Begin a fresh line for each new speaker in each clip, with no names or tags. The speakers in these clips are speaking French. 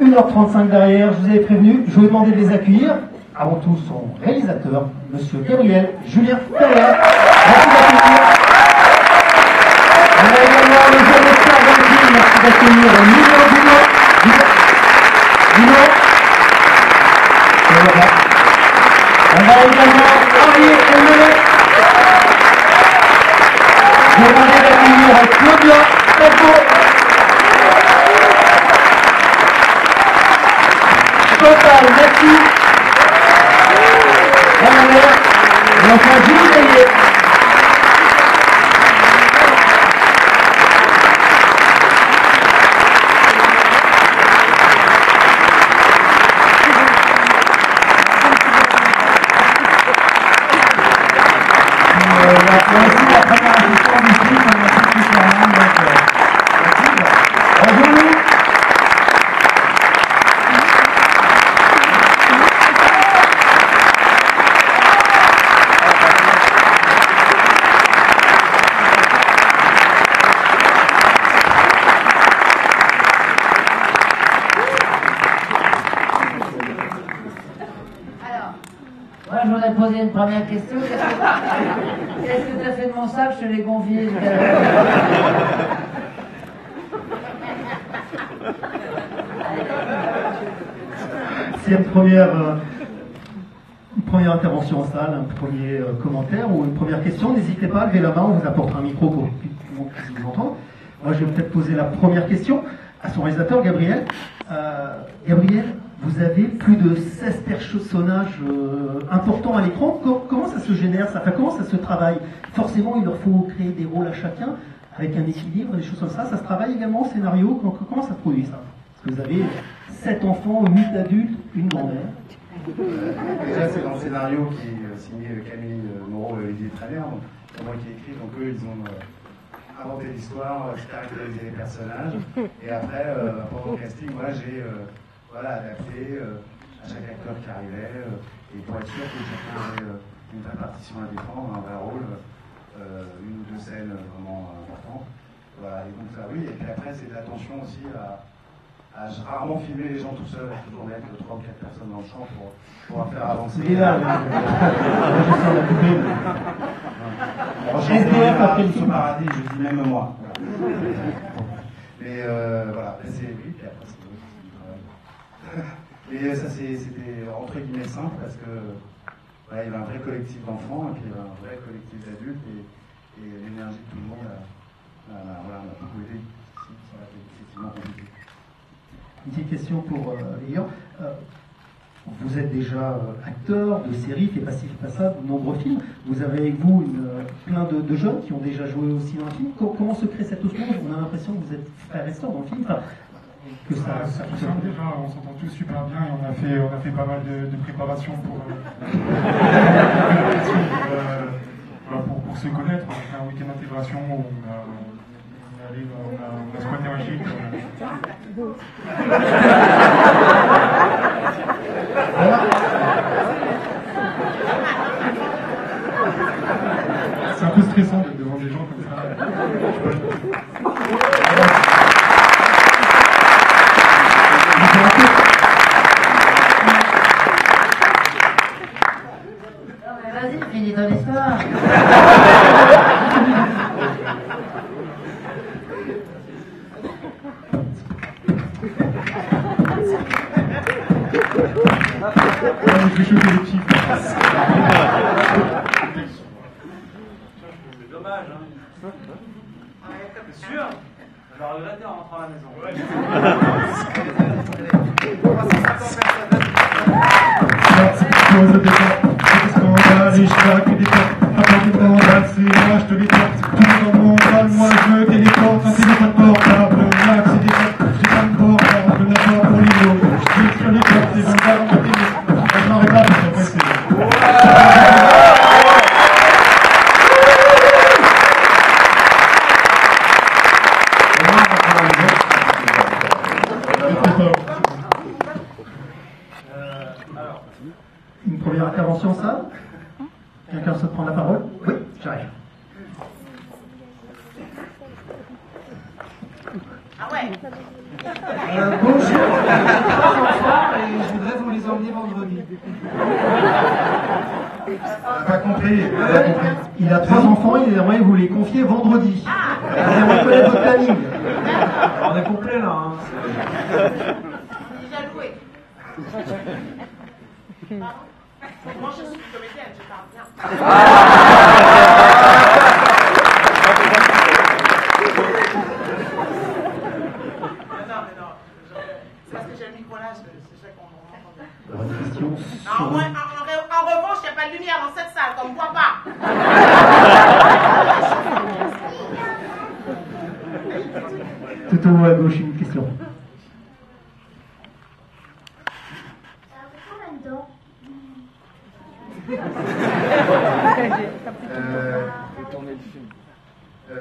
1h35 derrière, je vous avais prévenu, je vais demander de les accueillir. Avant tout, son réalisateur, monsieur Gabriel Julien Ferrer. Merci d'accueillir. On a également le jeune Oscar Valentine, merci d'accueillir Nino Dino. Voilà. On a également Henri Emelet. Je vais demander d'accueillir Claudia Paco. Total, merci. Et enfin, Julie Gaillet. Voici la première assistante du film, on a tout fait en main, bonjour.
Moi, je voudrais poser une première question. Qu'est-ce que tu as fait de mon sac? Je te l'ai confié.
C'est une première intervention en salle, un premier commentaire ou une première question. N'hésitez pas à lever la main, on vous apportera un micro pour que tout le monde puisse vous entendre. Moi, je vais peut-être poser la première question à son réalisateur, Gabriel. Gabriel, vous avez plus de 16 personnages importants à l'écran. Comment ça se génère ça? Enfin, comment ça se travaille? Forcément, il leur faut créer des rôles à chacun, avec un équilibre, des choses comme ça. Ça se travaille également au scénario. Comment ça se produit ça? Parce que vous avez 7 enfants, 8 adultes, une grand-mère.
Déjà, c'est dans le scénario qui est signé Camille Moreau et Olivier Trainer, c'est moi qui ai écrit. Donc eux, ils ont inventé l'histoire, caractérisé les personnages. Et après, pendant le casting, moi, j'ai adapté à chaque acteur qui arrivait, et pour être sûr que chacun avait une répartition à défendre, un vrai rôle, une ou deux scènes vraiment importantes. Voilà, et donc ça, oui, et puis après, c'est de l'attention aussi à rarement filmer les gens tout seuls, à toujours mettre 3 ou 4 personnes dans le champ pour pouvoir faire avancer.
Et là,
je paradis, je dis même moi. Mais voilà, après c'est lui, puis après c'est l'autre. Et ça c'était entre guillemets simple parce que il y avait un vrai collectif d'enfants et puis il y avait un vrai collectif d'adultes et l'énergie de tout le monde on a beaucoup aidé. Ça a été effectivement compliqué.
Une petite question pour Léon. Vous êtes déjà acteur de séries, fait passer ça, de nombreux films. Vous avez avec vous plein de jeunes qui ont déjà joué aussi dans un film. Comment se crée cette osmose? On a l'impression que vous êtes frères et sœurs dans le film. Enfin, que ça
fonctionne déjà, on s'entend tous super bien et on a fait pas mal de préparation pour se connaître. On a fait un week-end d'intégration où on a squatté un gîte. C'est un peu stressant d'être devant des gens comme ça.
Non mais vas-y, finis ton histoire.
Je vais choquer les petits.
C'est dommage, hein. C'est sûr. Je vais regretter en rentrant à la maison.
Moi je te les porte, tout dans mon bal, moi je me téléporte, un téléphone portable, max et des portes, j'ai pas de portable, n'importe pour les mots, je clique sur les portes, les gens d'armes, je m'en répète, après c'est...
Une première intervention, ça? Quelqu'un se prend la parole? Oui, j'arrive.
Ah ouais.
Bonjour.
Pas compris.
Il a 3 enfants, il aimerait vous les confier vendredi. Il aimerait connaître votre planning.
Alors, on est complet là. Hein.
Déjà loué. Pardon? Moi je suis comédienne, je parle bien. Non. C'est parce que j'ai le micro là, c'est ça qu'on m'entend. En revanche, il n'y a pas de lumière dans cette salle, qu'on ne voit pas.
Tout au haut à gauche, une question.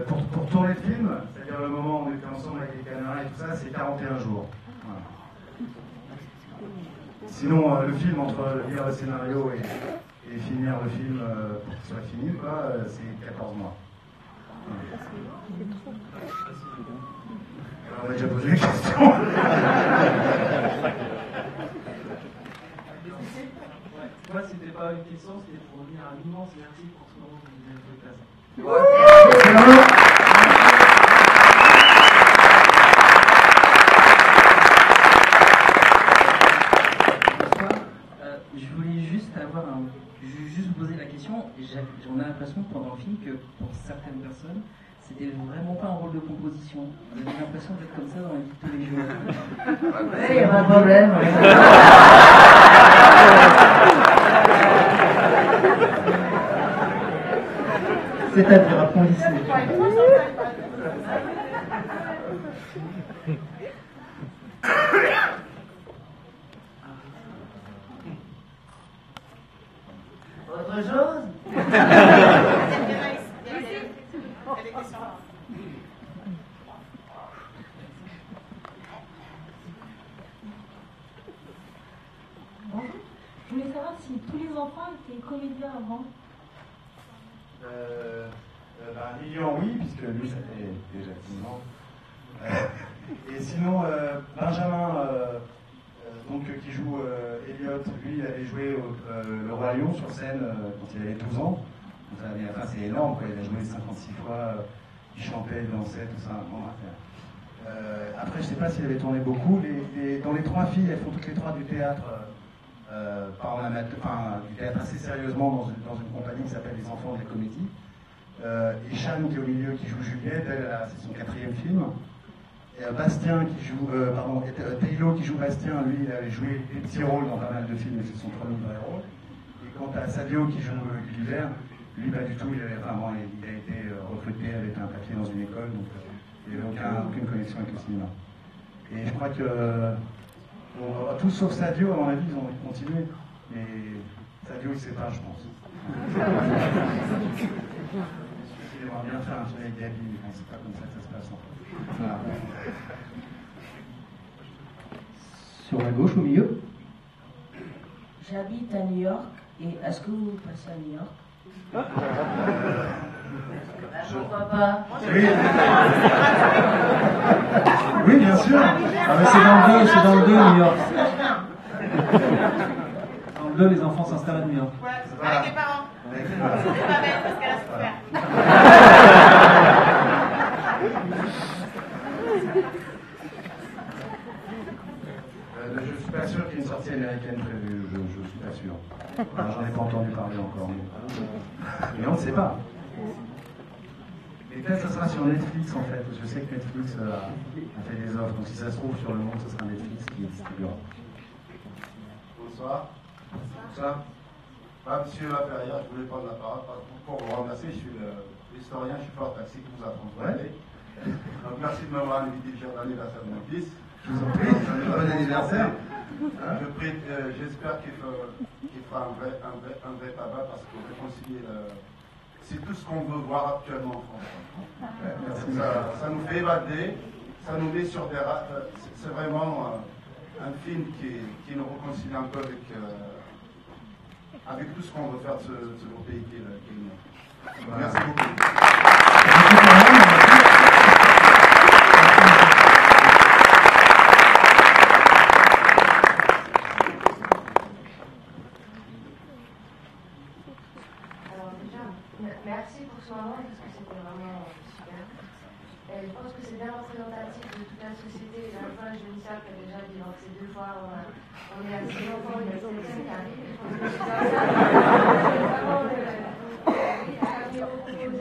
Pour tourner le film, c'est-à-dire le moment où on était ensemble avec les caméras et tout ça, c'est 41 jours. Voilà. Sinon, le film, entre lire le scénario et finir le film pour qu'il soit fini, c'est 14 mois. Voilà. Alors, on a déjà posé les questions.
Moi, c'était pas une question, c'était pour dire un immense merci pour ce moment que vous avez fait passer.
Je voulais juste juste vous poser la question. J'en ai l'impression pendant le film que pour certaines personnes, c'était vraiment pas un rôle de composition. Vous avez l'impression d'être comme ça dans la vie de tous les jours.
Oui, il n'y a pas de problème.
C'est-à-dire approfondissez.
Autre chose?
Il y a des questions.
Je voulais savoir si tous les enfants étaient comédiens avant.
Lilian, oui, puisque lui, ça fait déjà 10 ans. Et sinon, Benjamin, qui joue Elliot, lui, il avait joué le Roi Lion sur scène quand il avait 12 ans. Donc, c'est énorme, quoi. Il a joué 56 fois, il chantait, il dansait, tout ça. Bon, après, je ne sais pas s'il avait tourné beaucoup. Dans les 3 filles, elles font toutes les 3 du théâtre. Du théâtre assez sérieusement dans une compagnie qui s'appelle Les Enfants de la Comédie. Et Chan qui est au milieu qui joue Juliette, c'est son 4e film. Et Bastien qui joue, Taylor qui joue Bastien, lui il avait joué des petits rôles dans pas mal de films, mais c'est son premier vrai rôle. Et quant à Sadio qui joue Gulliver, lui pas du tout, il a été recruté avec un papier dans une école, donc il n'avait aucune connexion avec le cinéma. Et je crois que tous sauf Sadio, à mon avis, ils ont envie de continuer. Et Sadio, il ne sait pas, je pense. Il aimerait bien faire un film avec Gabi, mais c'est pas comme ça que ça se passe en fait. Voilà.
Sur la gauche, au milieu.
J'habite à New York, et est-ce que vous passez à New York? Pourquoi pas?
Oui, bien sûr. Ah, mais c'est dans le 2, New York.
Dans le 2, les enfants s'installent à New York.
Ouais, avec les parents. C'est pas belle parce qu'elle a souffert.
Je suis pas sûr qu'il y ait une sortie américaine prévue, je suis pas sûr. Enfin, j'en ai pas entendu parler encore. Mais on ne sait pas. Et peut-être que ça sera sur Netflix en fait, parce que je sais que Netflix a fait des offres, donc si ça se trouve sur le monde, ce sera Netflix qui distribuera.
Bonsoir. Bonsoir. Monsieur Laferrière, je voulais prendre la parole pour vous remercier. Je suis l'historien, je suis fort taxi qui vous a transporté. Donc merci de m'avoir invité le jour d'anniversaire de mon fils.
Je vous en prie, bon anniversaire.
J'espère qu'il fera un vrai tabac parce qu'on réconcilie c'est tout ce qu'on veut voir actuellement en France. Ça nous fait évader, ça nous met sur des rails. C'est vraiment un film qui nous réconcilie un peu avec tout ce qu'on veut faire de ce beau pays qui est le nôtre. Merci beaucoup.
la fois, j'ai une sœur qui a déjà divorcé 2 fois. On est à 6 enfants, il y a 7 qui arrive. Je pense que c'est vraiment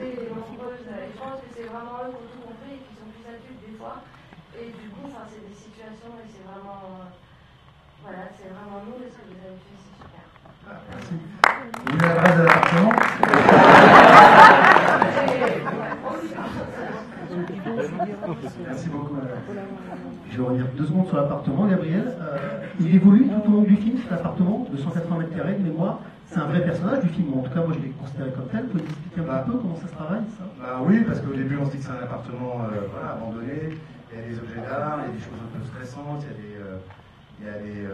les nombreuses. Je pense que c'est vraiment eux qui ont tout compris et qui sont plus adultes des fois. Et du coup, c'est des situations et c'est vraiment. Voilà, c'est vraiment nous, ce que vous avez fait, c'est super.
Merci. Vous voulez l'adresse de l'appartement? Merci beaucoup, madame.
Je vais revenir 2 secondes sur l'appartement, Gabriel. Il évolue tout au long du film, cet appartement de 180 mètres carrés de mémoire. C'est un vrai personnage du film, en tout cas moi je l'ai considéré comme tel. Vous pouvez expliquer un petit peu comment ça se travaille, ça?
Oui, parce qu'au début on se dit que c'est un appartement abandonné, il y a des objets d'art, il y a des choses un peu stressantes, il y a des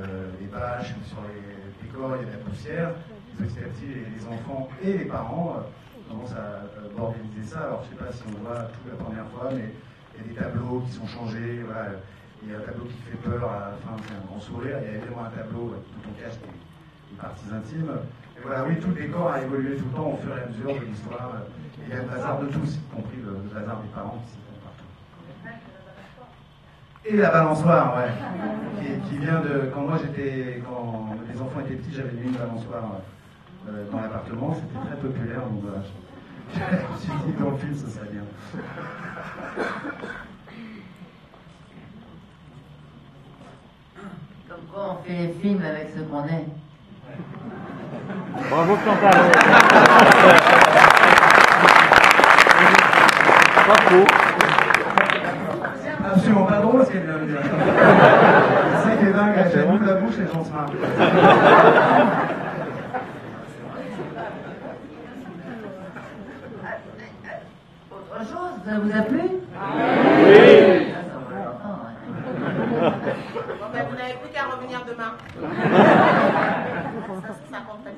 bâches sur les décors, il y a de la poussière. Petit à petit, les enfants et les parents commencent à organiser ça. Alors je ne sais pas si on voit tout la première fois, mais il y a des tableaux qui sont changés. Voilà. Il y a un tableau qui fait peur, à la fin c'est un grand sourire. Il y a évidemment un tableau où on cache les parties intimes. Et voilà, oui, tout le décor a évolué tout le temps au fur et à mesure de l'histoire. Et il y a le bazar de tous, y compris le bazar des parents qui s'y font partout. Et la balançoire, ouais, qui vient de... Quand les enfants étaient petits, j'avais mis une balançoire dans l'appartement. C'était très populaire, donc voilà. Je me suis dit, dans le film, ça serait bien.
Comme quoi on fait les films avec ce qu'on est.
Bravo Chantal. Pas faux.
Absolument pas drôle ce qu'elle vient de dire. C'est qui est dingue, elle fait bout la bouche, les gens se marrent.
Autre chose, ça vous a plu?
Oui.
Bon, ben, vous n'avez plus qu'à revenir demain. Ça compte pas.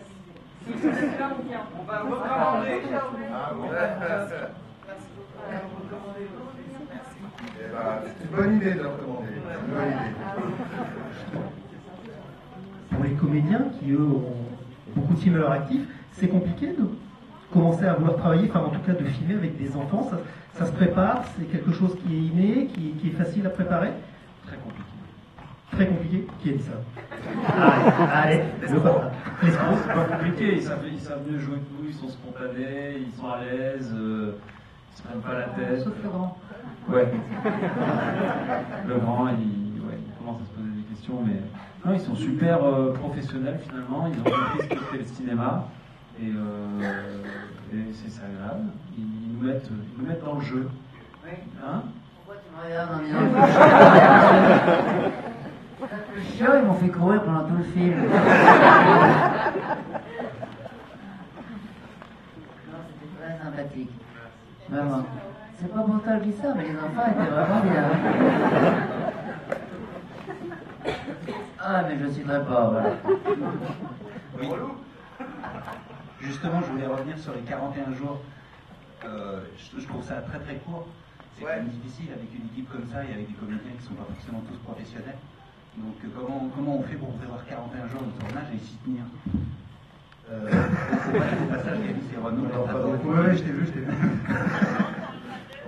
On va recommander.
Merci beaucoup.
C'est une bonne idée de le recommander. C'est une bonne idée.
Pour les comédiens qui, eux, ont beaucoup de films à leur actif, c'est compliqué de commencer à vouloir travailler, enfin en tout cas de filmer avec des enfants. Ça se prépare, c'est quelque chose qui est inné, qui est facile à préparer.
Très compliqué.
Très compliqué. Qui a dit ça? Allez, le papa.
C'est pas compliqué, ils savent mieux jouer que nous, ils sont spontanés, ils sont à l'aise, ils se prennent pas la tête.
Sauf le grand.
Ouais. Le grand, il commence à se poser des questions, mais non, ils sont super professionnels finalement, ils ont compris ce qu'était le cinéma, et c'est agréable. Ils nous mettent dans le jeu.
Oui.
Hein?
Pourquoi tu me regardes en disant le chien, ils m'ont fait courir pendant tout le film. Non, c'était très sympathique. Vraiment. C'est pas pour toi que je dis ça, mais les enfants étaient vraiment bien. Ah, mais je ne citerai pas, voilà.
Oui. Justement, je voulais revenir sur les 41 jours. Je trouve ça très très court. C'est quand même difficile avec une équipe comme ça et avec des comédiens qui ne sont pas forcément tous professionnels. Donc comment on fait pour prévoir 41 jours de tournage et s'y tenir? Au passage, c'est Renaud.
Oui, je t'ai vu.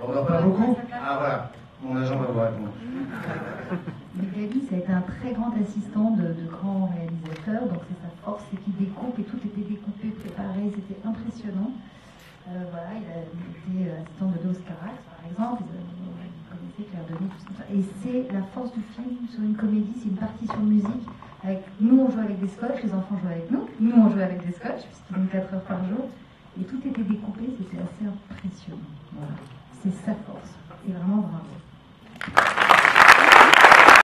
On dort pas beaucoup? Ah voilà, mon agent va vous répondre.
Gabi, ça a été un très grand assistant de grands réalisateurs, donc c'est sa force, c'est qu'il découpe et tout était découpé, préparé, c'était impressionnant. Voilà, il a été assistant de Léos Carax, par exemple, vous connaissez Claire Denis, tout ça. Et c'est la force du film sur une comédie, c'est une partition musique. Nous, on joue avec des scotch, les enfants jouent avec nous. Nous, on joue avec des scotch, puisqu'ils ont 4 heures par jour. Et tout était découpé, c'était assez impressionnant. Voilà. C'est sa force. C'est vraiment bravo.